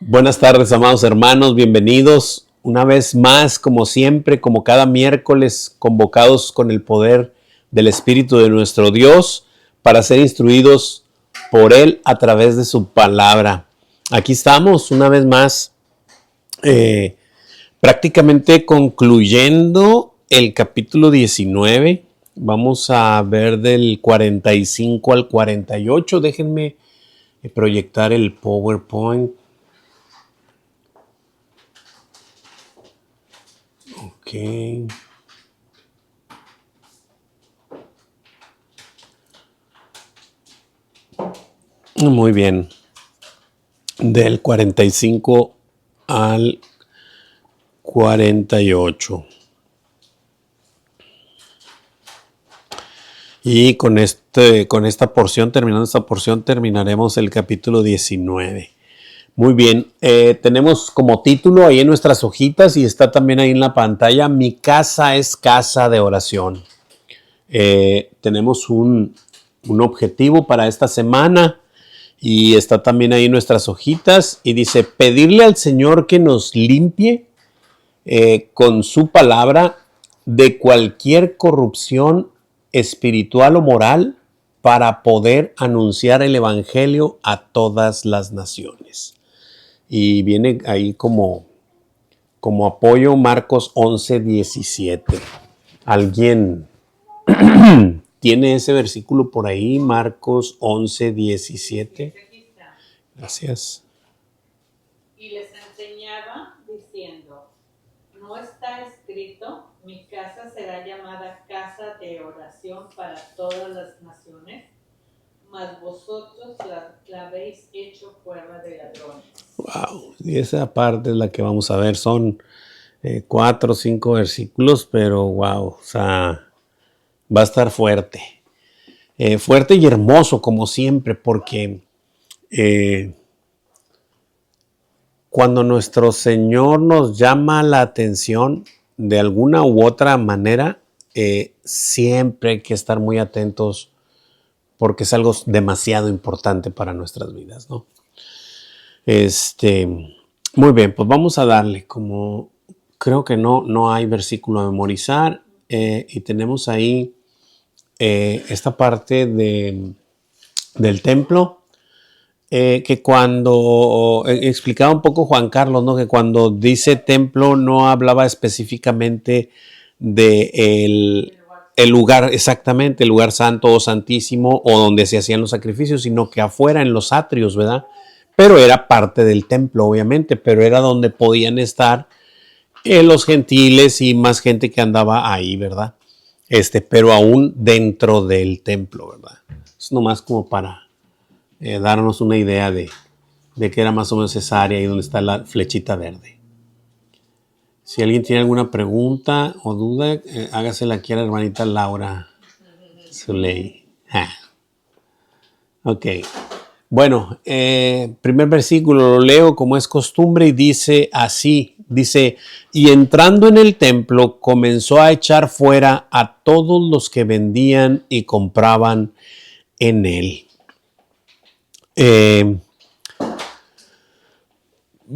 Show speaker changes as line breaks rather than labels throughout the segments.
Buenas tardes, amados hermanos, bienvenidos una vez más, como siempre, como cada miércoles, convocados con el poder del Espíritu de nuestro Dios para ser instruidos por Él a través de su palabra. Aquí estamos una vez más, prácticamente concluyendo el capítulo 19. Vamos a ver del 45 al 48. Déjenme proyectar el PowerPoint. Ok. Muy bien. Del 45 al 48. Y con esta porción, terminando esta porción, terminaremos el capítulo 19. Muy bien, tenemos como título ahí en nuestras hojitas y está también ahí en la pantalla: Mi casa es casa de oración. Tenemos un objetivo para esta semana y está también ahí en nuestras hojitas y dice: pedirle al Señor que nos limpie con su palabra de cualquier corrupción espiritual o moral para poder anunciar el evangelio a todas las naciones. Y viene ahí como apoyo Marcos 11:17. ¿Alguien tiene ese versículo por ahí? Marcos 11:17. Gracias.
Y les enseñaba diciendo: ¿no está escrito, mi casa será llamada casa de oración para todas las naciones? Mas vosotros la habéis hecho cueva de ladrones.
Wow, y esa parte es la que vamos a ver. Son 4 o 5 versículos, pero wow, o sea, va a estar fuerte. Fuerte y hermoso como siempre, porque cuando nuestro Señor nos llama la atención de alguna u otra manera, siempre hay que estar muy atentos porque es algo demasiado importante para nuestras vidas, ¿no? Muy bien, pues vamos a darle. Como creo que no hay versículo a memorizar, y tenemos ahí esta parte del templo, que cuando explicaba un poco Juan Carlos, ¿no? Que cuando dice templo no hablaba específicamente de el lugar, exactamente, el lugar santo o santísimo o donde se hacían los sacrificios, sino que afuera en los atrios, ¿verdad? Pero era parte del templo, obviamente, pero era donde podían estar los gentiles y más gente que andaba ahí, ¿verdad? Pero aún dentro del templo, ¿verdad? Es nomás como para darnos una idea de que era más o menos esa área y donde está la flechita verde. Si alguien tiene alguna pregunta o duda, hágasela aquí a la hermanita Laura Zuley. Ok. Bueno, primer versículo lo leo como es costumbre y dice así. Dice: y entrando en el templo comenzó a echar fuera a todos los que vendían y compraban en él.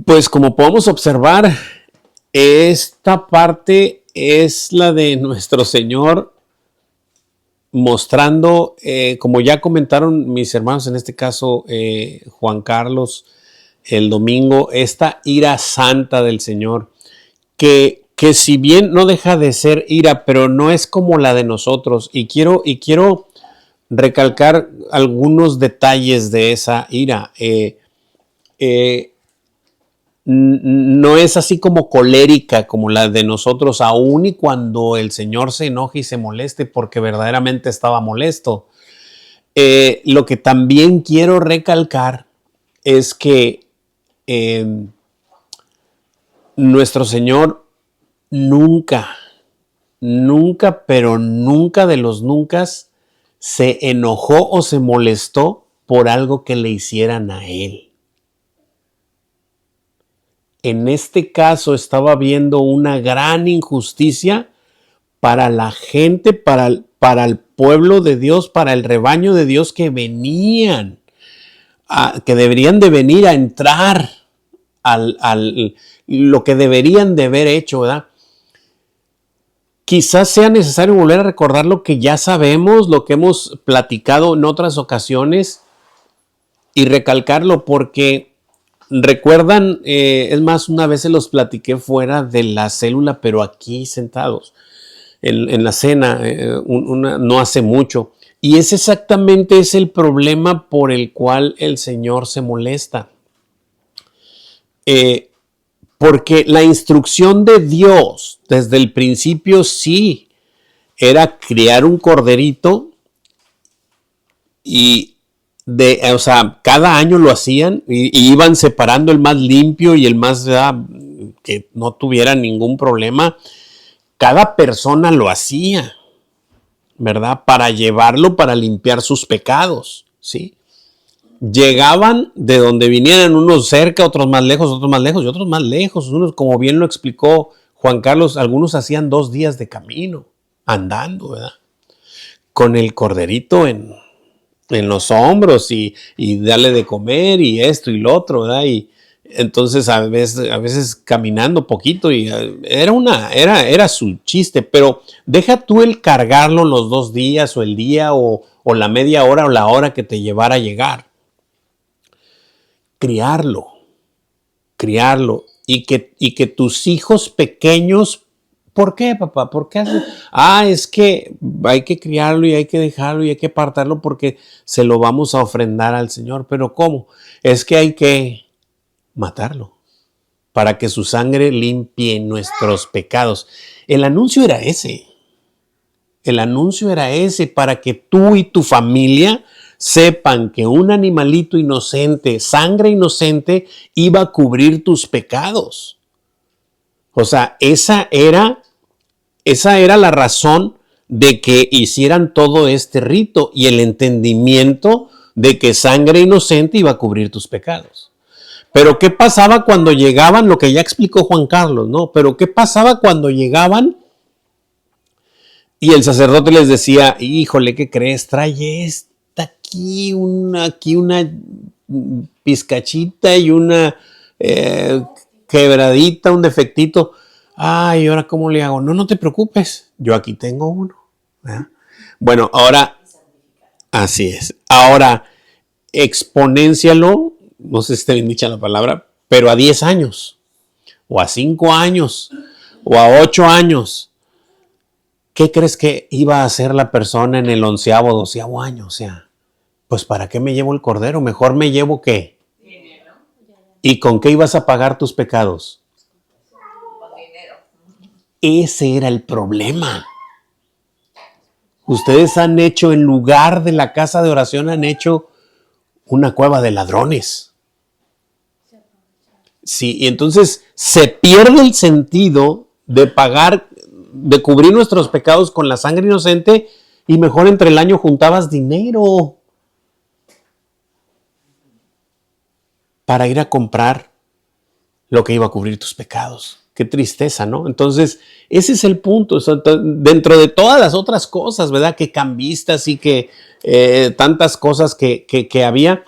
Pues como podemos observar, esta parte es la de nuestro Señor mostrando, como ya comentaron mis hermanos, en este caso Juan Carlos, el domingo, esta ira santa del Señor, que si bien no deja de ser ira, pero no es como la de nosotros. Y quiero recalcar algunos detalles de esa ira. No es así como colérica como la de nosotros, aun y cuando el Señor se enoje y se moleste, porque verdaderamente estaba molesto. Lo que también quiero recalcar es que nuestro Señor nunca, pero nunca de los nunca se enojó o se molestó por algo que le hicieran a Él. En este caso estaba viendo una gran injusticia para la gente, para el pueblo de Dios, para el rebaño de Dios que venían, que deberían de venir a entrar lo que deberían de haber hecho, ¿verdad? Quizás sea necesario volver a recordar lo que ya sabemos, lo que hemos platicado en otras ocasiones y recalcarlo porque recuerdan, es más, una vez se los platiqué fuera de la célula, pero aquí sentados en la cena, no hace mucho. Y es exactamente ese el problema por el cual el Señor se molesta. Porque la instrucción de Dios desde el principio sí era criar un corderito y o sea, cada año lo hacían y iban separando el más limpio y el más que no tuviera ningún problema. Cada persona lo hacía, ¿verdad? Para llevarlo, para limpiar sus pecados, ¿sí? Llegaban de donde vinieran, unos cerca, otros más lejos y otros más lejos. Unos, como bien lo explicó Juan Carlos, algunos hacían 2 días de camino, andando, ¿verdad? Con el corderito en los hombros y darle de comer y esto y lo otro, ¿verdad? Y entonces a veces caminando poquito y era su chiste, pero deja tú el cargarlo los 2 días o el día o la media hora o la hora que te llevara a llegar. Criarlo y que tus hijos pequeños, ¿por qué, papá? ¿Por qué haces? Es que hay que criarlo y hay que dejarlo y hay que apartarlo porque se lo vamos a ofrendar al Señor. ¿Pero cómo? Es que hay que matarlo para que su sangre limpie nuestros pecados. El anuncio era ese. El anuncio era ese para que tú y tu familia sepan que un animalito inocente, sangre inocente, iba a cubrir tus pecados. O sea, esa era la razón de que hicieran todo este rito y el entendimiento de que sangre inocente iba a cubrir tus pecados. Pero ¿qué pasaba cuando llegaban? Lo que ya explicó Juan Carlos, ¿no? Pero ¿qué pasaba cuando llegaban? Y el sacerdote les decía, híjole, ¿qué crees? Trae aquí una pizcachita y una quebradita, un defectito. ¿Y ahora cómo le hago? No te preocupes, yo aquí tengo uno. ¿Verdad? Bueno, ahora, así es. Ahora, exponéncialo, no sé si está bien dicha la palabra, pero a 10 años, o a 5 años, o a 8 años. ¿Qué crees que iba a hacer la persona en el 11º, 12º año? O sea, pues ¿para qué me llevo el cordero? Mejor me llevo ¿qué?
Dinero.
¿Y con qué ibas a pagar tus pecados?
Con dinero.
Ese era el problema. Ustedes han hecho, en lugar de la casa de oración, han hecho una cueva de ladrones. Sí, y entonces se pierde el sentido de pagar, de cubrir nuestros pecados con la sangre inocente y mejor entre el año juntabas dinero para ir a comprar lo que iba a cubrir tus pecados. Qué tristeza, ¿no? Entonces, ese es el punto. O sea, dentro de todas las otras cosas, ¿verdad? Que cambistas y que tantas cosas que había,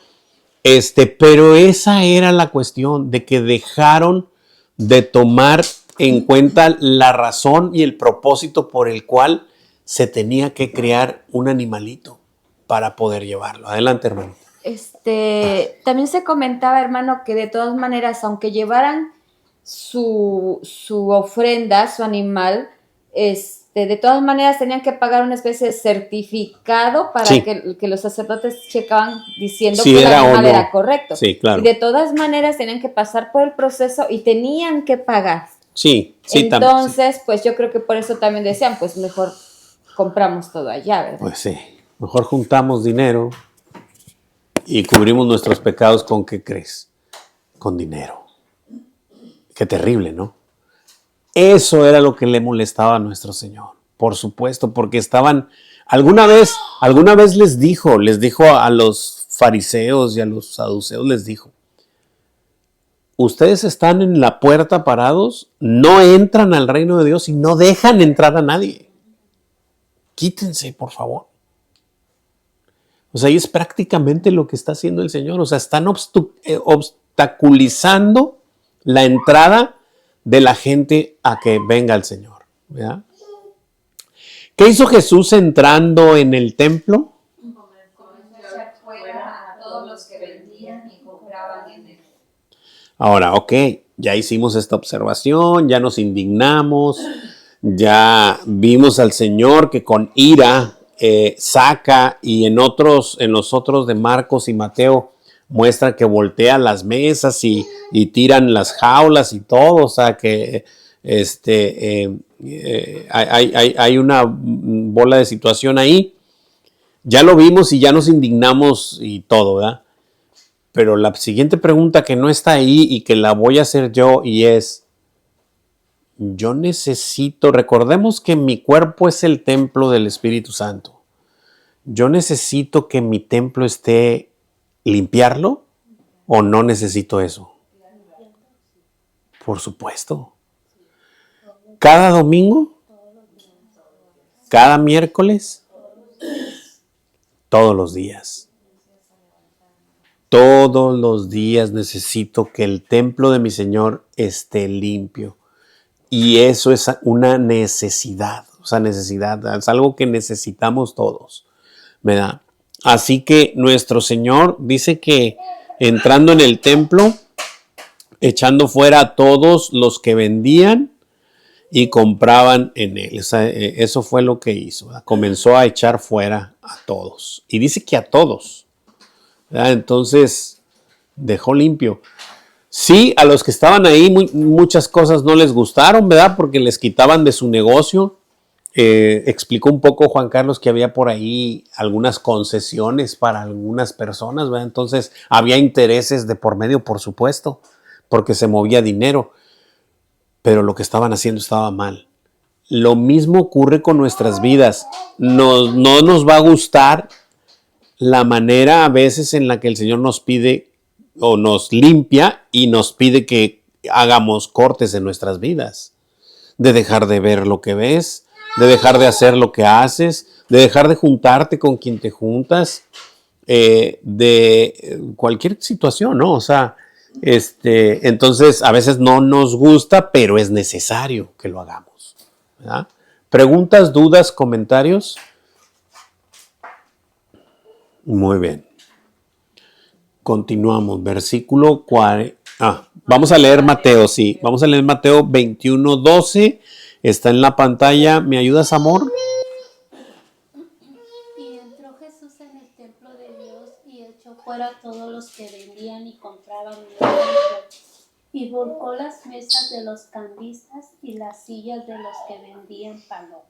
pero esa era la cuestión de que dejaron de tomar en cuenta la razón y el propósito por el cual se tenía que crear un animalito para poder llevarlo. Adelante, hermano.
También se comentaba, hermano, que de todas maneras, aunque llevaran su ofrenda, su animal, de todas maneras tenían que pagar una especie de certificado para
Sí.
que los sacerdotes checaban diciendo
Sí,
que el
era
animal
o no.
era correcto.
Sí, claro.
Y de todas maneras tenían que pasar por el proceso y tenían que pagar.
Sí,
Entonces, pues yo creo que por eso también decían, pues mejor compramos todo allá, ¿verdad?
Pues sí, mejor juntamos dinero y cubrimos nuestros pecados ¿con qué crees? Con dinero. Qué terrible, ¿no? Eso era lo que le molestaba a nuestro Señor, por supuesto, porque estaban, alguna vez les dijo a los fariseos y a los saduceos, les dijo, ustedes están en la puerta parados, no entran al reino de Dios y no dejan entrar a nadie. Quítense, por favor. O sea, y es prácticamente lo que está haciendo el Señor. O sea, están obstaculizando la entrada de la gente a que venga el Señor. ¿Verdad? ¿Qué hizo Jesús entrando en el templo?
Echar fuera a todos los que vendían y compraban en él.
Ahora, ok, ya hicimos esta observación, ya nos indignamos, ya vimos al Señor que con ira saca, y en los otros de Marcos y Mateo muestra que voltea las mesas y tiran las jaulas y todo, o sea que hay una bola de situación ahí. Ya lo vimos y ya nos indignamos y todo, ¿verdad? Pero la siguiente pregunta que no está ahí y que la voy a hacer yo, y es, yo necesito, recordemos que mi cuerpo es el templo del Espíritu Santo. ¿Yo necesito que mi templo esté limpiarlo o no necesito eso? Por supuesto. Cada domingo, cada miércoles, todos los días. Todos los días necesito que el templo de mi Señor esté limpio. Y eso es una necesidad, es algo que necesitamos todos, ¿verdad? Así que nuestro Señor dice que entrando en el templo, echando fuera a todos los que vendían y compraban en él. Eso fue lo que hizo, ¿verdad? Comenzó a echar fuera a todos. Y dice que a todos, ¿verdad? Entonces dejó limpio. Sí, a los que estaban ahí muchas cosas no les gustaron, ¿verdad? Porque les quitaban de su negocio. Explicó un poco Juan Carlos que había por ahí algunas concesiones para algunas personas, ¿verdad? Entonces había intereses de por medio, por supuesto, porque se movía dinero, pero lo que estaban haciendo estaba mal. Lo mismo ocurre con nuestras vidas. No nos va a gustar la manera a veces en la que el Señor nos pide o nos limpia y nos pide que hagamos cortes en nuestras vidas. De dejar de ver lo que ves, de dejar de hacer lo que haces, de dejar de juntarte con quien te juntas, de cualquier situación, ¿no? O sea, entonces a veces no nos gusta, pero es necesario que lo hagamos, ¿verdad? ¿Preguntas, dudas, comentarios? Muy bien. Continuamos, versículo 40. Vamos a leer Mateo, sí. Vamos a leer Mateo 21:12. Está en la pantalla. ¿Me ayudas, amor?
Y entró Jesús en el templo de Dios y echó fuera a todos los que vendían y compraban en el templo. Y volcó las mesas de los cambistas y las sillas de los que vendían palomas.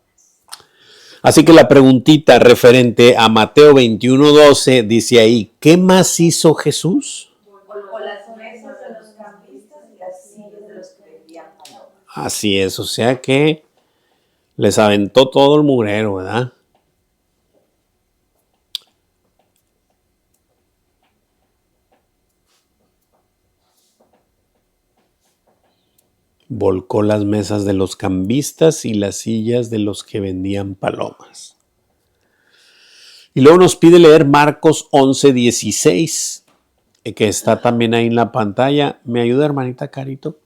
Así que la preguntita referente a Mateo 21:12 dice ahí, ¿qué más hizo Jesús?
Volcó las mesas de los cambistas y las sillas de los que vendían palomas.
Así es, o sea que les aventó todo el mugrero, ¿verdad? Volcó las mesas de los cambistas y las sillas de los que vendían palomas. Y luego nos pide leer Marcos 11:16, que está también ahí en la pantalla. ¿Me ayuda, hermanita Carito?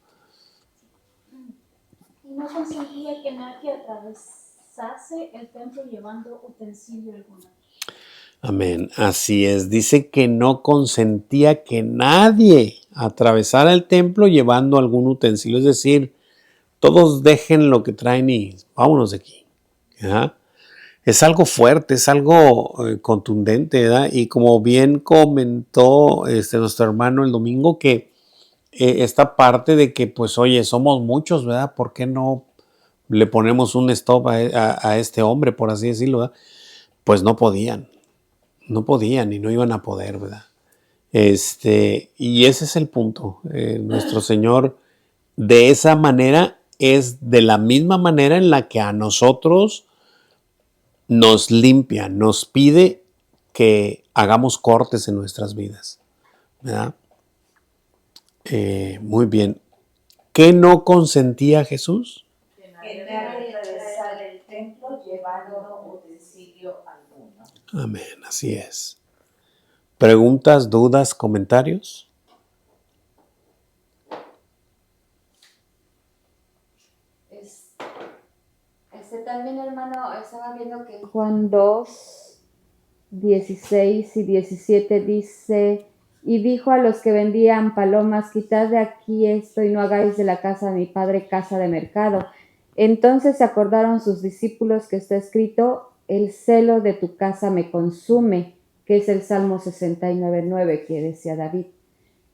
Y no consentía que nadie atravesase el templo llevando utensilio alguno.
Amén, así es. Dice que no consentía que nadie atravesara el templo llevando algún utensilio. Es decir, todos dejen lo que traen y vámonos de aquí. ¿Ya? Es algo fuerte, es algo contundente, ¿verdad? Y como bien comentó nuestro hermano el domingo, que esta parte de que, pues, oye, somos muchos, ¿verdad? ¿Por qué no le ponemos un stop a este hombre, por así decirlo, ¿verdad? Pues no podían y no iban a poder, ¿verdad? Y ese es el punto. Nuestro Señor, de esa manera, es de la misma manera en la que a nosotros nos limpia, nos pide que hagamos cortes en nuestras vidas, ¿verdad? Muy bien. ¿Qué no consentía Jesús?
Que nadie atravesara el templo llevando utensilio alguno.
Amén, así es. ¿Preguntas, dudas, comentarios?
También, hermano, estaba viendo que Juan 2, 16 y 17 dice, y dijo a los que vendían palomas, quitad de aquí esto y no hagáis de la casa de mi padre casa de mercado. Entonces se acordaron sus discípulos que está escrito, el celo de tu casa me consume, que es el Salmo 69:9 que decía David.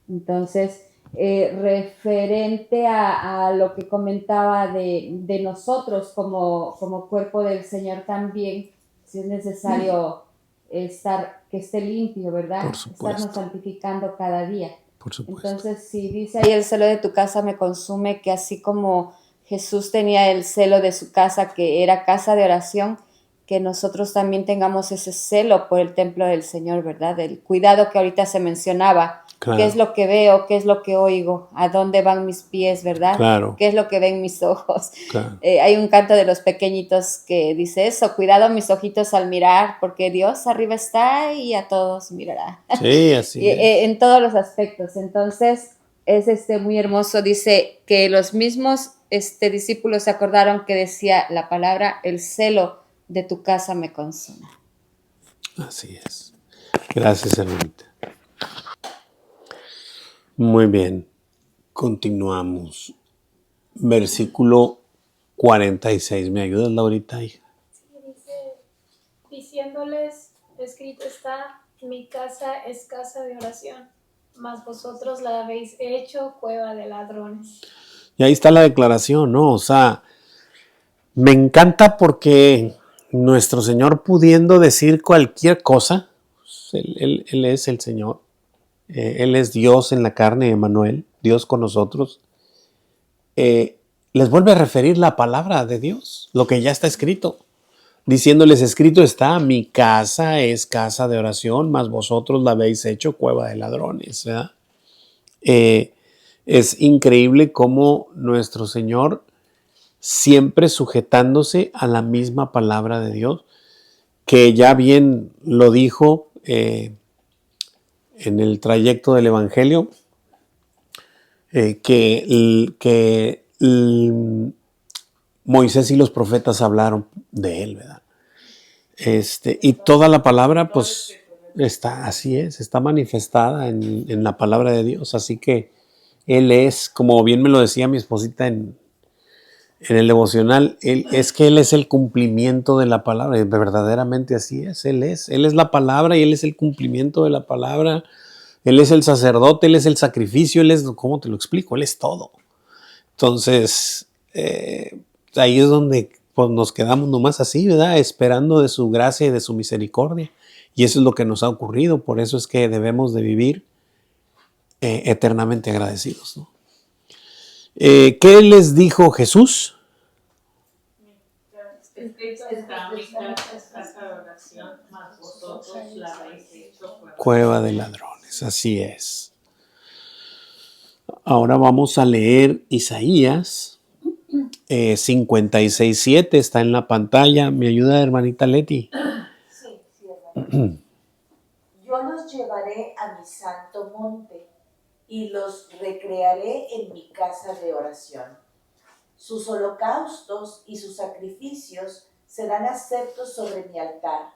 Entonces, referente a lo que comentaba de nosotros como cuerpo del Señor también, si es necesario que esté limpio, ¿verdad?
Por supuesto.
Estarnos santificando cada día.
Por supuesto.
Entonces, si dice ahí el celo de tu casa me consume, que así como Jesús tenía el celo de su casa, que era casa de oración, que nosotros también tengamos ese celo por el templo del Señor, ¿verdad? El cuidado que ahorita se mencionaba.
Claro.
¿Qué es lo que veo? ¿Qué es lo que oigo? ¿A dónde van mis pies, verdad?
Claro.
¿Qué es lo que ven mis ojos?
Claro.
Hay un canto de los pequeñitos que dice eso, cuidado mis ojitos al mirar, porque Dios arriba está y a todos mirará.
Sí, así es.
En todos los aspectos. Entonces, es muy hermoso. Dice que los mismos discípulos se acordaron que decía la palabra, el celo de tu casa me consume.
Así es. Gracias, hermanita. Muy bien. Continuamos. Versículo 46. ¿Me ayudas, Laurita, hija?
Sí, dice, diciéndoles, escrito está, mi casa es casa de oración, mas vosotros la habéis hecho cueva de ladrones.
Y ahí está la declaración, ¿no? O sea, me encanta porque nuestro Señor, pudiendo decir cualquier cosa, Él es el Señor. Él es Dios en la carne, Emmanuel, Dios con nosotros. Les vuelve a referir la palabra de Dios, lo que ya está escrito. Diciéndoles, escrito está, mi casa es casa de oración, mas vosotros la habéis hecho cueva de ladrones, ¿verdad? Es increíble cómo nuestro Señor, siempre sujetándose a la misma palabra de Dios, que ya bien lo dijo en el trayecto del Evangelio, que Moisés y los profetas hablaron de él, ¿verdad? Y toda la palabra, pues, está manifestada en la palabra de Dios, así que Él es, como bien me lo decía mi esposita en el devocional, Él es el cumplimiento de la palabra, y verdaderamente así es, Él es la palabra y Él es el cumplimiento de la palabra, Él es el sacerdote, Él es el sacrificio, Él es, ¿cómo te lo explico? Él es todo. Entonces, ahí es donde pues, nos quedamos nomás así, ¿verdad? Esperando de su gracia y de su misericordia. Y eso es lo que nos ha ocurrido, por eso es que debemos de vivir eternamente agradecidos, ¿no? ¿Qué les dijo Jesús?
Escrito está, mi casa es casa de oración, mas vosotros la habéis hecho
cueva de ladrones, así es. Ahora vamos a leer Isaías 56:7, está en la pantalla. ¿Me ayuda, hermanita Leti?
Sí, hermano. Yo los llevaré a mi santo monte y los recrearé en mi casa de oración. Sus holocaustos y sus sacrificios serán aceptos sobre mi altar,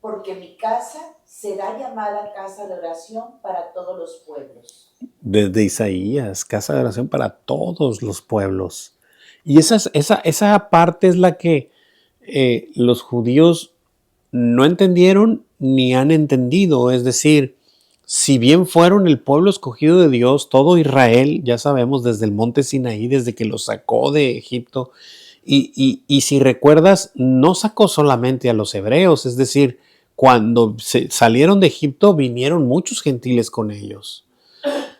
porque mi casa será llamada casa de oración para todos los pueblos.
Desde Isaías, casa de oración para todos los pueblos. Y esa parte es la que los judíos no entendieron ni han entendido. Es decir, si bien fueron el pueblo escogido de Dios, todo Israel, ya sabemos, desde el monte Sinaí, desde que los sacó de Egipto, y si recuerdas, no sacó solamente a los hebreos, es decir, cuando salieron de Egipto vinieron muchos gentiles con ellos.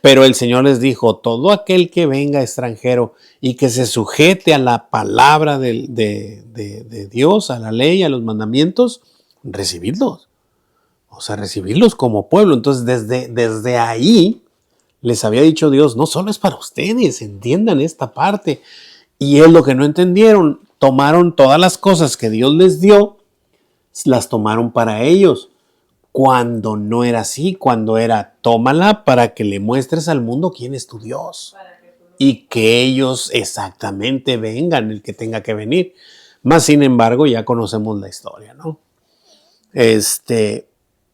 Pero el Señor les dijo, todo aquel que venga extranjero y que se sujete a la palabra de Dios, a la ley, a los mandamientos, recibidlos. O sea, recibirlos como pueblo. Entonces, desde ahí les había dicho Dios, no solo es para ustedes, entiendan esta parte. Y es lo que no entendieron. Tomaron todas las cosas que Dios les dio, las tomaron para ellos. Cuando no era así, cuando era, tómala para que le muestres al mundo quién es tu Dios. Y que ellos exactamente vengan, el que tenga que venir. Más sin embargo, ya conocemos la historia, ¿no?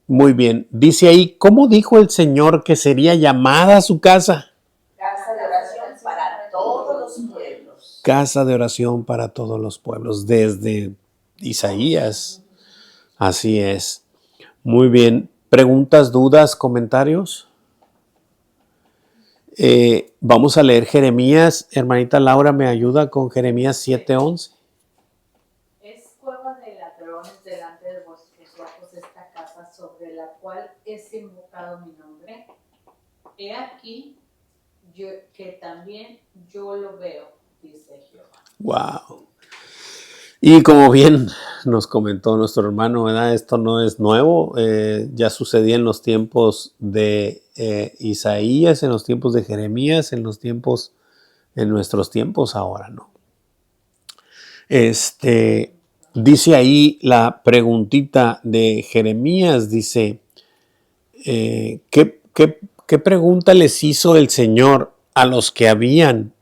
Muy bien. Dice ahí, ¿cómo dijo el Señor que sería llamada su casa?
Casa de oración para todos los pueblos.
Casa de oración para todos los pueblos, desde Isaías. Así es. Muy bien. ¿Preguntas, dudas, comentarios? Vamos a leer Jeremías. Hermanita Laura, ¿me ayuda con Jeremías 7:11?
Es cueva de ladrones delante de vuestros ojos esta casa sobre la cual es invocado mi nombre. He aquí que también yo lo veo, dice Jehová.
Wow. Y como bien nos comentó nuestro hermano, ¿verdad? Esto no es nuevo, ya sucedía en los tiempos de Isaías, en los tiempos de Jeremías, en nuestros tiempos ahora, ¿no? Dice ahí la preguntita de Jeremías, dice, ¿qué pregunta les hizo el Señor a los que habían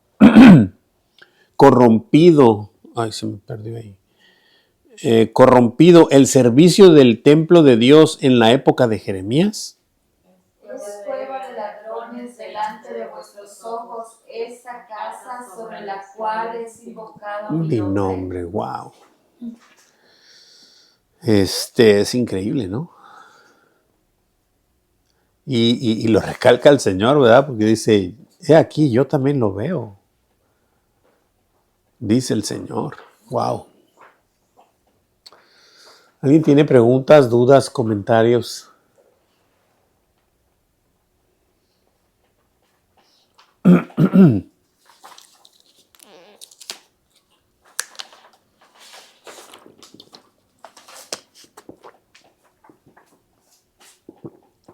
corrompido? Ay, se me perdió ahí. Corrompido el servicio del templo de Dios en la época de Jeremías.
Es cueva de ladrones delante de vuestros ojos esa casa sobre la cual es invocado
Mi nombre, wow. Es increíble, ¿no? Y lo recalca el Señor, ¿verdad? Porque dice, he aquí, yo también lo veo. Dice el Señor, wow. ¿Alguien tiene preguntas, dudas, comentarios?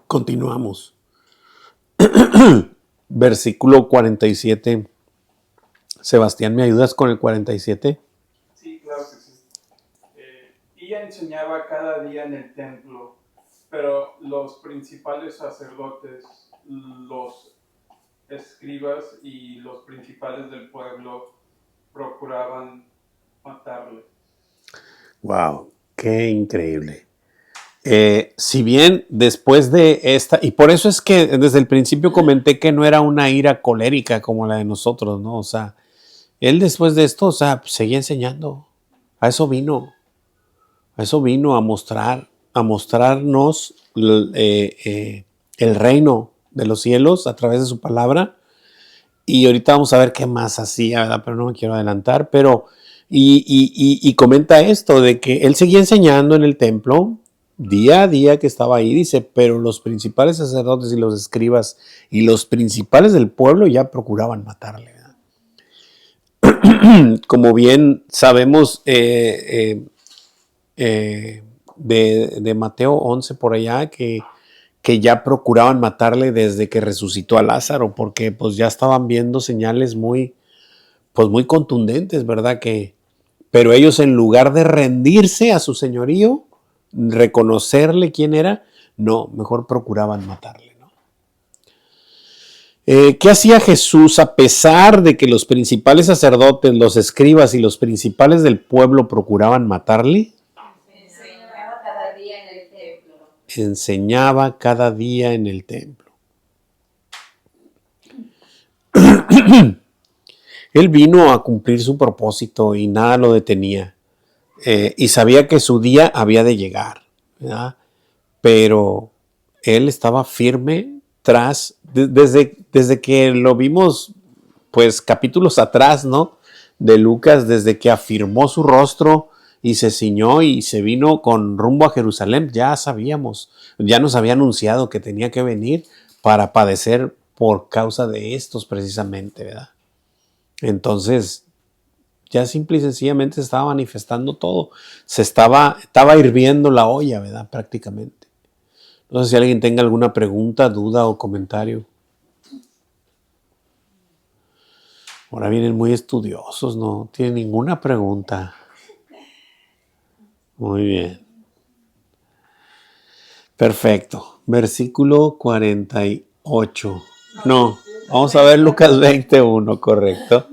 Continuamos. Versículo 47. Sebastián, ¿me ayudas con el 47?
Sí, claro que sí. Ella enseñaba cada día en el templo, pero los principales sacerdotes, los escribas y los principales del pueblo procuraban matarle.
Wow, qué increíble. Si bien después de esta, y por eso es que desde el principio comenté que no era una ira colérica como la de nosotros, ¿no? O sea, él después de esto, o sea, seguía enseñando. A eso vino a mostrarnos el reino de los cielos a través de su palabra. Y ahorita vamos a ver qué más hacía, ¿verdad? Pero no me quiero adelantar. Pero, y comenta esto, de que él seguía enseñando en el templo, día a día que estaba ahí, dice, pero los principales sacerdotes y los escribas y los principales del pueblo ya procuraban matarle, ¿verdad? Como bien sabemos de Mateo 11 por allá, que ya procuraban matarle desde que resucitó a Lázaro, porque pues ya estaban viendo señales muy contundentes, ¿verdad? Pero ellos, en lugar de rendirse a su señorío, reconocerle quién era, no, mejor procuraban matarle, ¿no? ¿Qué hacía Jesús a pesar de que los principales sacerdotes, los escribas y los principales del pueblo procuraban matarle?
Enseñaba cada día en el templo.
Enseñaba cada día en el templo. Él vino a cumplir su propósito y nada lo detenía. Y sabía que su día había de llegar, ¿verdad? Pero él estaba firme desde que lo vimos, pues capítulos atrás, ¿no? De Lucas, desde que afirmó su rostro y se ciñó y se vino con rumbo a Jerusalén, ya sabíamos, ya nos había anunciado que tenía que venir para padecer por causa de estos precisamente, ¿verdad? Entonces, ya simple y sencillamente se estaba manifestando todo. Estaba hirviendo la olla, ¿verdad? Prácticamente. No sé si alguien tenga alguna pregunta, duda o comentario. Ahora vienen muy estudiosos, no tienen ninguna pregunta. Muy bien. Perfecto. Versículo 48. No, vamos a ver Lucas 21, correcto.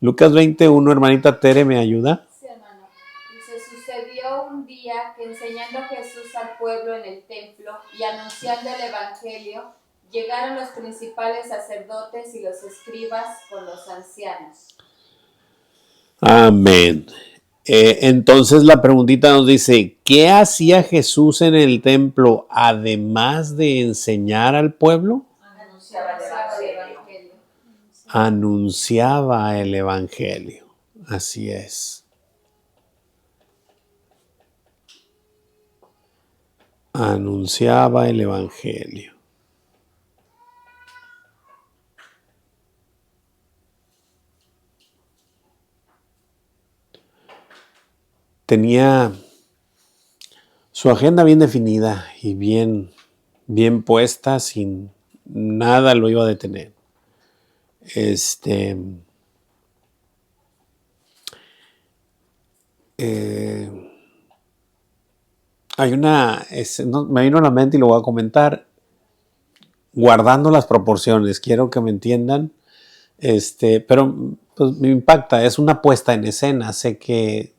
Lucas 21, hermanita Tere, ¿me ayuda?
Sí, hermano.
día que enseñando Jesús al pueblo en el templo y anunciando el evangelio, llegaron los principales sacerdotes y los escribas con los ancianos.
Amén. Entonces la preguntita nos dice, ¿qué hacía Jesús en el templo además de enseñar al pueblo?
Anunciaba el evangelio.
Anunciaba el evangelio. Así es. Anunciaba el evangelio. Tenía su agenda bien definida y bien puesta, sin nada lo iba a detener. Hay me vino a la mente y lo voy a comentar, guardando las proporciones, quiero que me entiendan, pero pues, me impacta, es una puesta en escena, sé que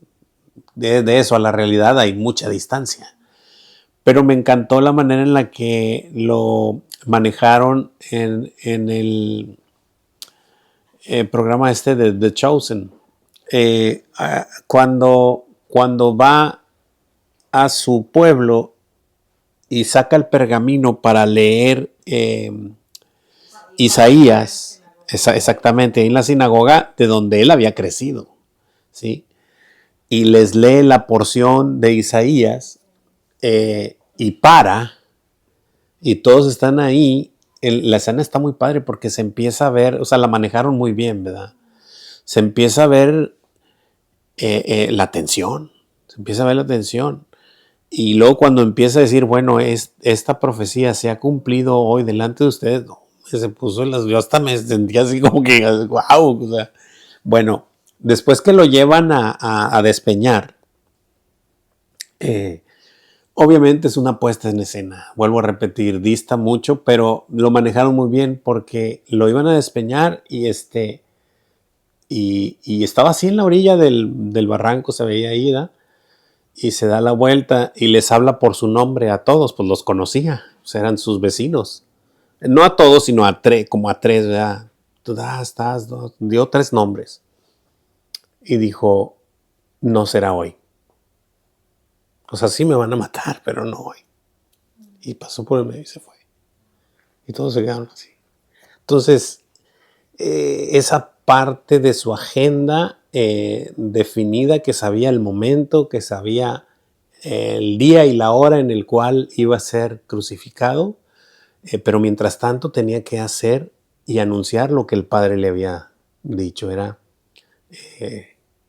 de eso a la realidad hay mucha distancia, pero me encantó la manera en la que lo manejaron en el programa de The Chosen. Cuando va a su pueblo y saca el pergamino para leer Isaías, exactamente, en la sinagoga de donde él había crecido, ¿sí? Y les lee la porción de Isaías y y todos están ahí. La escena está muy padre porque se empieza a ver, o sea, la manejaron muy bien, ¿verdad? Se empieza a ver la tensión, y luego cuando empieza a decir, bueno, esta profecía se ha cumplido hoy delante de ustedes, no, se puso yo hasta me sentía así como que, wow, o sea, bueno, después que lo llevan a despeñar, obviamente es una puesta en escena, vuelvo a repetir, dista mucho, pero lo manejaron muy bien porque lo iban a despeñar y estaba así en la orilla del barranco, se veía ahí, ¿da? Y se da la vuelta y les habla por su nombre a todos, pues los conocía, pues eran sus vecinos. No a todos, sino como a tres, ¿verdad? Dio 3 nombres. Y dijo, no será hoy. O sea, sí me van a matar, pero no hoy. Y pasó por el medio y se fue. Y todos se quedaron así. Entonces, esa parte de su agenda definida, que sabía el momento, que sabía el día y la hora en el cual iba a ser crucificado, pero mientras tanto tenía que hacer y anunciar lo que el Padre le había dicho, era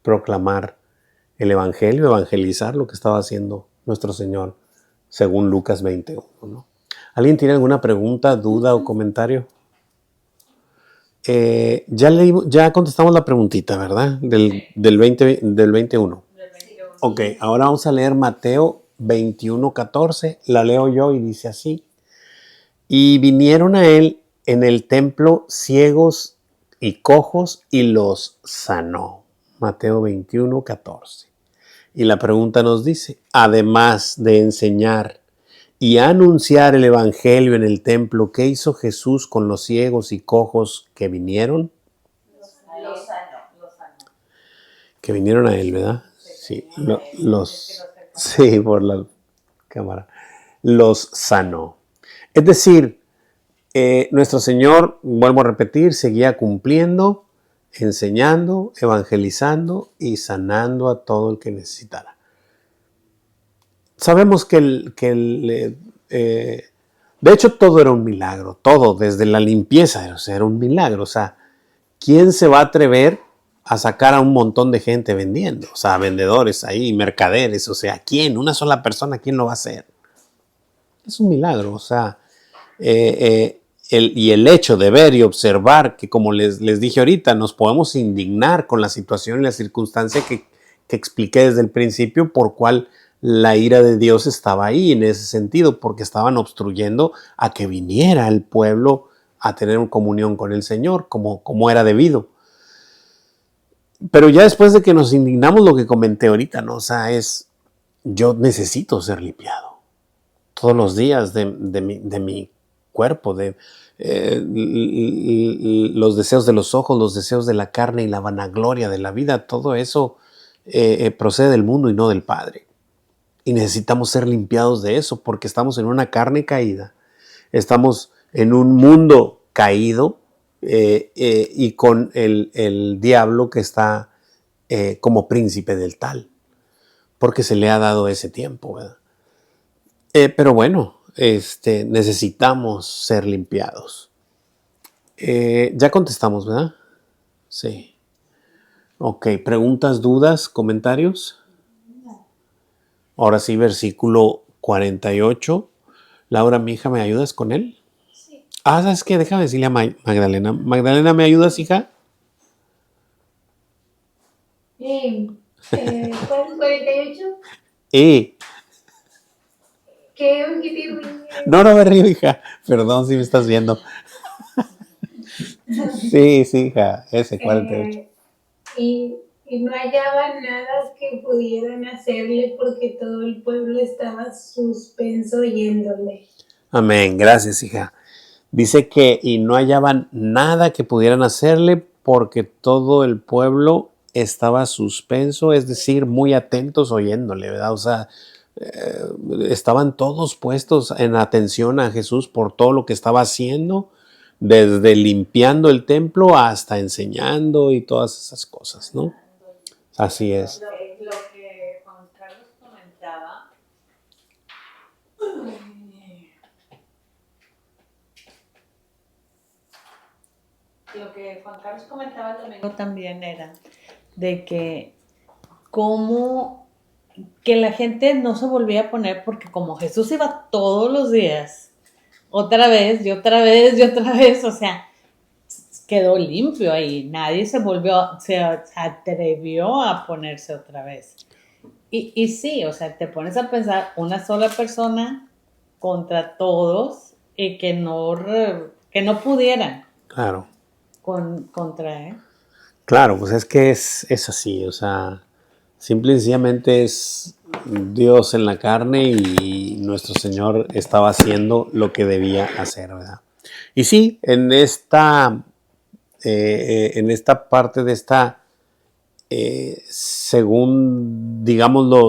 proclamar el Evangelio, evangelizar lo que estaba haciendo nuestro Señor, según Lucas 21, ¿no? ¿Alguien tiene alguna pregunta, duda o comentario? Ya contestamos la preguntita, ¿verdad? Del 21. Ok, ahora vamos a leer Mateo 21:14. La leo yo y dice así. Y vinieron a él en el templo ciegos y cojos y los sanó. Mateo 21:14. Y la pregunta nos dice, además de enseñar y anunciar el evangelio en el templo, ¿qué hizo Jesús con los ciegos y cojos que vinieron?
Los sanó.
Que vinieron a él, ¿verdad? Sí, sí, por la cámara. Los sanó. Es decir, nuestro Señor, vuelvo a repetir, seguía cumpliendo, enseñando, evangelizando y sanando a todo el que necesitara. Sabemos de hecho todo era un milagro, todo, desde la limpieza, o sea, era un milagro. O sea, ¿quién se va a atrever a sacar a un montón de gente vendiendo? O sea, vendedores ahí, mercaderes, o sea, ¿quién? Una sola persona, ¿quién lo va a hacer? Es un milagro, o sea, el hecho de ver y observar que, como les dije ahorita, nos podemos indignar con la situación y la circunstancia que expliqué desde el principio, por cual la ira de Dios estaba ahí en ese sentido, porque estaban obstruyendo a que viniera el pueblo a tener comunión con el Señor, como era debido. Pero ya después de que nos indignamos, lo que comenté ahorita, ¿no? O sea, yo necesito ser limpiado todos los días de mi cuerpo, de los deseos de los ojos, los deseos de la carne y la vanagloria de la vida. Todo eso procede del mundo y no del Padre. Y necesitamos ser limpiados de eso porque estamos en una carne caída, estamos en un mundo caído y con el diablo que está como príncipe del tal, porque se le ha dado ese tiempo, ¿verdad? Pero bueno, necesitamos ser limpiados. Ya contestamos, ¿verdad? Sí. Ok, preguntas, dudas, comentarios. Ahora sí, versículo 48. Laura, mi hija, ¿me ayudas con él?
Sí.
¿Sabes qué? Déjame decirle a Magdalena. Magdalena, ¿me ayudas, hija?
¿Cuál? 48.
¿Qué? No me río, hija. Perdón si me estás viendo. Sí, hija. Ese 48.
Y no hallaban nada que pudieran hacerle porque todo el pueblo estaba suspenso oyéndole.
Amén. Gracias, hija. Dice que y no hallaban nada que pudieran hacerle porque todo el pueblo estaba suspenso, es decir, muy atentos oyéndole, ¿verdad? O sea, estaban todos puestos en atención a Jesús por todo lo que estaba haciendo, desde limpiando el templo hasta enseñando y todas esas cosas, ¿no? Así es.
Lo que Juan Carlos comentaba, el domingo también era de que cómo que la gente no se volvía a poner, porque como Jesús iba todos los días, otra vez y otra vez y otra vez, o sea, quedó limpio ahí, nadie se atrevió a ponerse otra vez. Y sí, o sea, te pones a pensar una sola persona contra todos y que no pudieran.
Claro.
Contra él.
Claro, pues es que es así, o sea, simple y sencillamente es Dios en la carne y nuestro Señor estaba haciendo lo que debía hacer, ¿verdad? Y sí, en esta parte de esta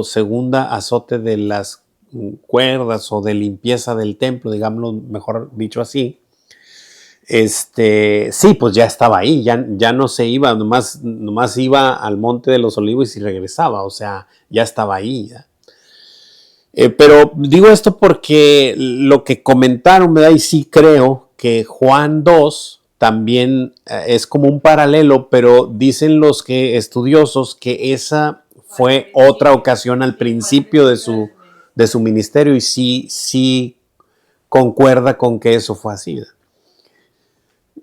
segunda azote de las cuerdas o de limpieza del templo, digámoslo mejor dicho así, sí, pues ya estaba ahí, ya no se iba, nomás iba al Monte de los Olivos y regresaba, o sea, ya estaba ahí. ¿Ya? Pero digo esto porque lo que comentaron, ¿verdad? Y sí creo que Juan 2 también es como un paralelo, pero dicen los estudiosos que esa fue otra ocasión al principio de su ministerio y sí concuerda con que eso fue así. ¿verdad?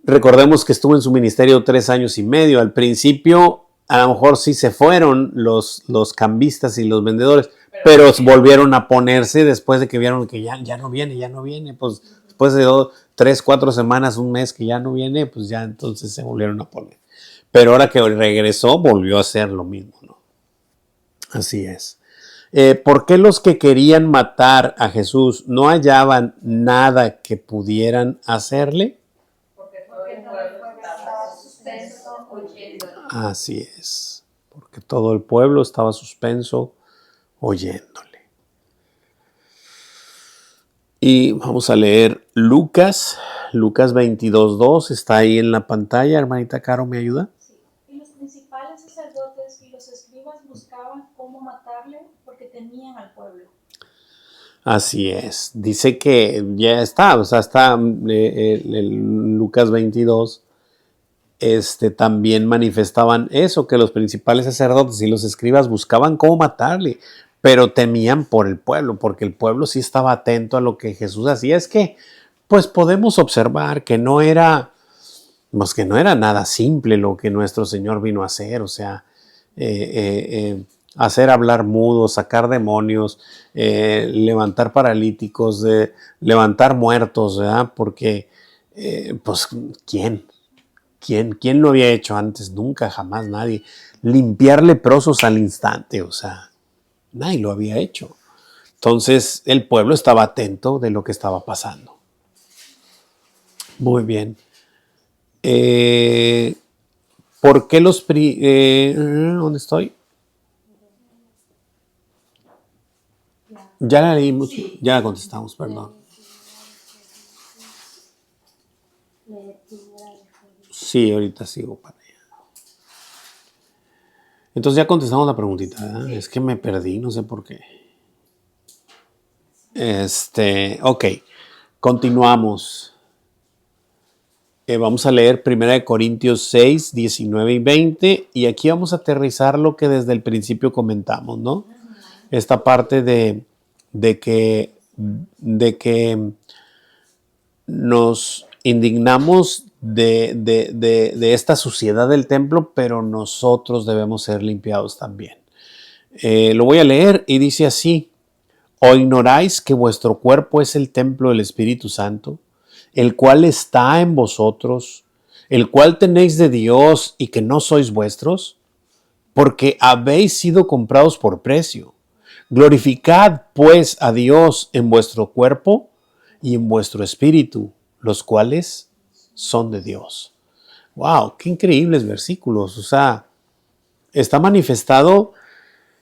Recordemos que estuvo en su ministerio 3 años y medio. Al principio, a lo mejor sí se fueron los cambistas y los vendedores, pero volvieron a ponerse después de que vieron que ya no viene. Pues después de 3, 4 semanas, un mes que ya no viene, pues ya entonces se volvieron a poner. Pero ahora que regresó, volvió a hacer lo mismo, ¿no? Así es. ¿Por qué los que querían matar a Jesús no hallaban nada que pudieran hacerle? Así es, porque todo el pueblo estaba suspenso oyéndole. Y vamos a leer Lucas 22:2, está ahí en la pantalla. Hermanita Caro, ¿me ayuda?
Sí. Y los principales sacerdotes y los escribas buscaban cómo matarle porque temían al pueblo.
Así es, dice que ya está, o sea, está Lucas 22. También manifestaban eso, que los principales sacerdotes y los escribas buscaban cómo matarle, pero temían por el pueblo, porque el pueblo sí estaba atento a lo que Jesús hacía. Es que, pues podemos observar que no era nada simple lo que nuestro Señor vino a hacer, o sea, hacer hablar mudos, sacar demonios, levantar paralíticos, levantar muertos, ¿verdad? Porque, pues, ¿quién lo había hecho antes? Nunca, jamás nadie. Limpiar leprosos al instante, o sea, Nadie lo había hecho. Entonces el pueblo estaba atento de lo que estaba pasando. Muy bien. ¿Por qué ¿dónde estoy? Ya la leímos, ya la contestamos, perdón. Sí, ahorita sigo para allá. Entonces ya contestamos la preguntita, ¿verdad? Es que me perdí, no sé por qué. Ok, continuamos. Vamos a leer 1 Corintios 6, 19 y 20, y aquí vamos a aterrizar lo que desde el principio comentamos, ¿no? Esta parte de que nos indignamos de esta suciedad del templo, pero nosotros debemos ser limpiados también. Lo voy a leer y dice así: ¿O ignoráis que vuestro cuerpo es el templo del Espíritu Santo, el cual está en vosotros, el cual tenéis de Dios y que no sois vuestros? Porque habéis sido comprados por precio. Glorificad pues a Dios en vuestro cuerpo y en vuestro espíritu, los cuales son de Dios. ¡Wow! ¡Qué increíbles versículos! O sea, está manifestado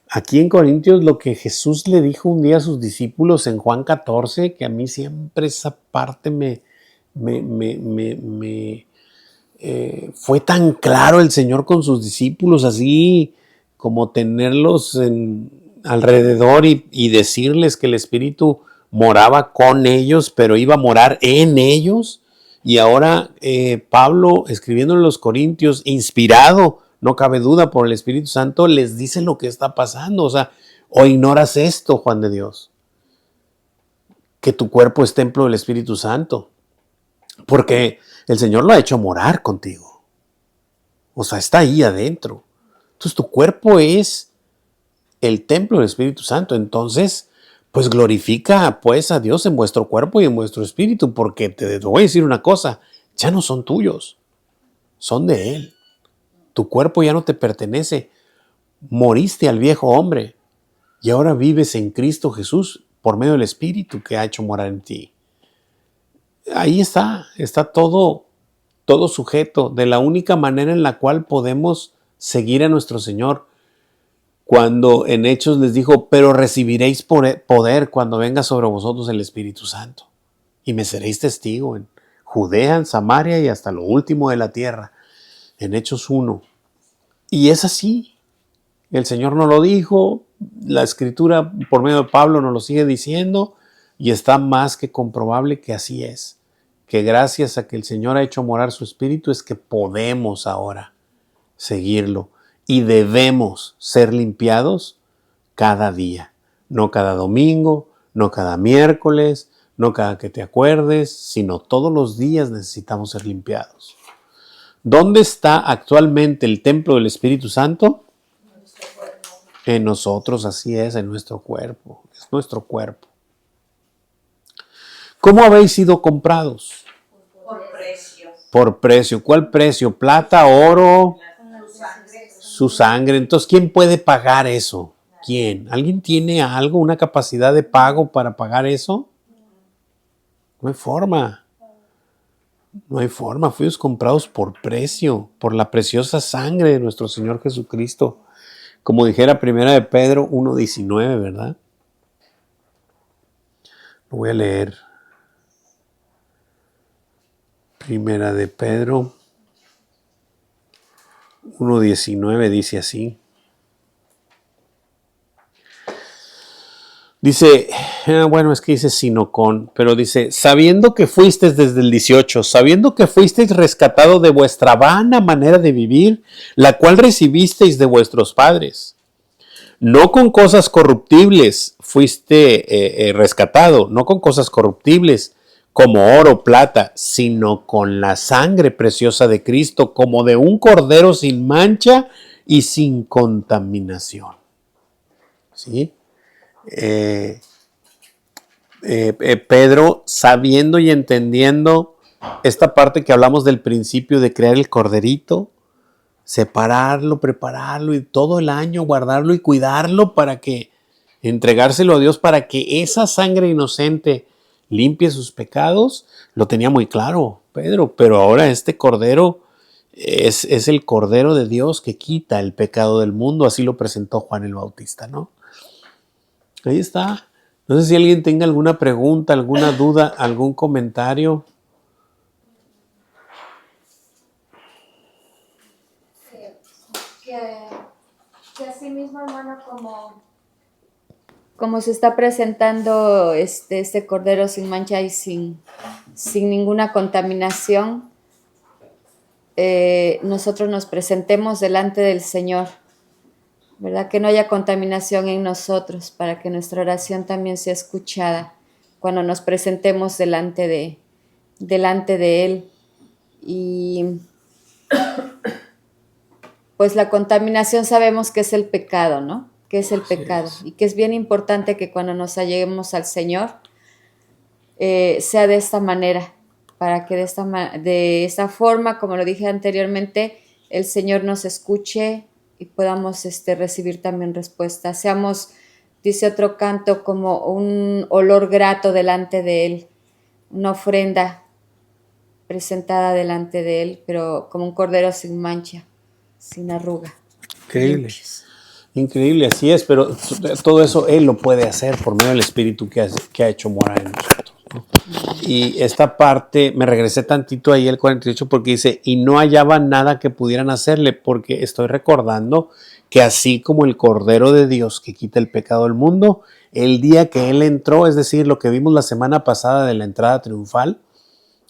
aquí en Corintios lo que Jesús le dijo un día a sus discípulos en Juan 14, que a mí siempre esa parte fue tan claro el Señor con sus discípulos, así como tenerlos alrededor y decirles que el Espíritu moraba con ellos, pero iba a morar en ellos. Y ahora Pablo, escribiendo en los Corintios, inspirado, no cabe duda, por el Espíritu Santo, les dice lo que está pasando. O sea, ¿o ignoras esto, Juan de Dios? Que tu cuerpo es templo del Espíritu Santo. Porque el Señor lo ha hecho morar contigo. O sea, está ahí adentro. Entonces tu cuerpo es el templo del Espíritu Santo. Entonces, pues glorifica pues a Dios en vuestro cuerpo y en vuestro espíritu, porque te voy a decir una cosa, ya no son tuyos, son de Él. Tu cuerpo ya no te pertenece. Moriste al viejo hombre y ahora vives en Cristo Jesús por medio del Espíritu que ha hecho morar en ti. Ahí está todo sujeto de la única manera en la cual podemos seguir a nuestro Señor. Cuando en Hechos les dijo, pero recibiréis poder cuando venga sobre vosotros el Espíritu Santo. Y me seréis testigo en Judea, en Samaria y hasta lo último de la tierra. En Hechos 1. Y es así. El Señor nos lo dijo, la Escritura por medio de Pablo nos lo sigue diciendo y está más que comprobable que así es. Que gracias a que el Señor ha hecho morar su Espíritu es que podemos ahora seguirlo. Y debemos ser limpiados cada día, no cada domingo, no cada miércoles, no cada que te acuerdes, sino todos los días necesitamos ser limpiados. ¿Dónde está actualmente el templo del Espíritu Santo? En nosotros, así es, en nuestro cuerpo, es nuestro cuerpo. ¿Cómo habéis sido comprados?
Por precio.
Por precio. ¿Cuál precio? ¿Plata, oro? Su sangre. Entonces, ¿quién puede pagar eso? ¿Quién? ¿Alguien tiene algo, una capacidad de pago para pagar eso? No hay forma. No hay forma. Fuimos comprados por precio, por la preciosa sangre de nuestro Señor Jesucristo. Como dijera 1 de Pedro 1:19, ¿verdad? Lo voy a leer. 1 de Pedro 1:19 dice así. Dice, bueno, es que dice sino con, pero dice, sabiendo que fuisteis desde el 18, sabiendo que fuisteis rescatado de vuestra vana manera de vivir, la cual recibisteis de vuestros padres. No con cosas corruptibles fuiste rescatado, no con cosas corruptibles como oro, plata, sino con la sangre preciosa de Cristo, como de un cordero sin mancha y sin contaminación. ¿Sí? Pedro, sabiendo y entendiendo esta parte que hablamos del principio de crear el corderito, separarlo, prepararlo y todo el año guardarlo y cuidarlo para que entregárselo a Dios para que esa sangre inocente limpie sus pecados, lo tenía muy claro Pedro, pero ahora este cordero es el cordero de Dios que quita el pecado del mundo, así lo presentó Juan el Bautista, ¿no? Ahí está. No sé si alguien tenga alguna pregunta, alguna duda, algún comentario.
Que así mismo, hermano, como se está presentando este cordero sin mancha y sin ninguna contaminación, nosotros nos presentemos delante del Señor, ¿verdad? Que no haya contaminación en nosotros, para que nuestra oración también sea escuchada cuando nos presentemos delante de Él. Y pues la contaminación sabemos que es el pecado, ¿no? Que es el pecado. Y que es bien importante que cuando nos alleguemos al Señor sea de esta manera, para que de esta forma, como lo dije anteriormente, el Señor nos escuche y podamos recibir también respuesta. Seamos, dice otro canto, como un olor grato delante de Él, una ofrenda presentada delante de Él, pero como un cordero sin mancha, sin arruga.
Increíble. Increíble, así es, pero todo eso Él lo puede hacer por medio del Espíritu que ha hecho morar en nosotros, ¿no? Y esta parte, me regresé tantito ahí el 48 porque dice, y no hallaban nada que pudieran hacerle, porque estoy recordando que así como el Cordero de Dios que quita el pecado del mundo, el día que Él entró, es decir, lo que vimos la semana pasada de la entrada triunfal,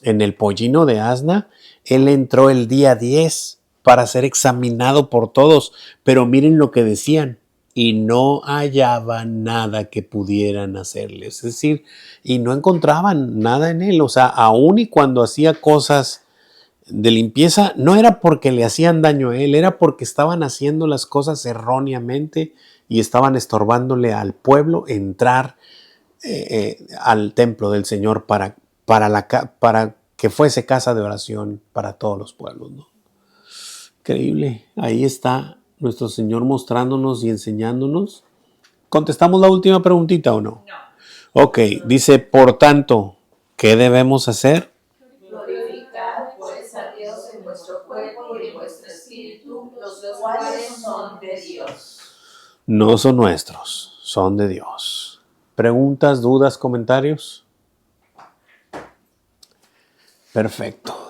en el pollino de asna, Él entró el día 10 para ser examinado por todos, pero miren lo que decían, y no hallaban nada que pudieran hacerle, es decir, y no encontraban nada en Él, o sea, aún y cuando hacía cosas de limpieza, no era porque le hacían daño a Él, era porque estaban haciendo las cosas erróneamente y estaban estorbándole al pueblo entrar al templo del Señor para que fuese casa de oración para todos los pueblos, ¿no? Increíble. Ahí está nuestro Señor mostrándonos y enseñándonos. ¿Contestamos la última preguntita o no?
No.
Ok, dice, por tanto, ¿qué debemos hacer?
Glorificad pues a Dios en vuestro cuerpo y en vuestro espíritu, los cuales son de Dios.
No son nuestros, son de Dios. ¿Preguntas, dudas, comentarios? Perfecto.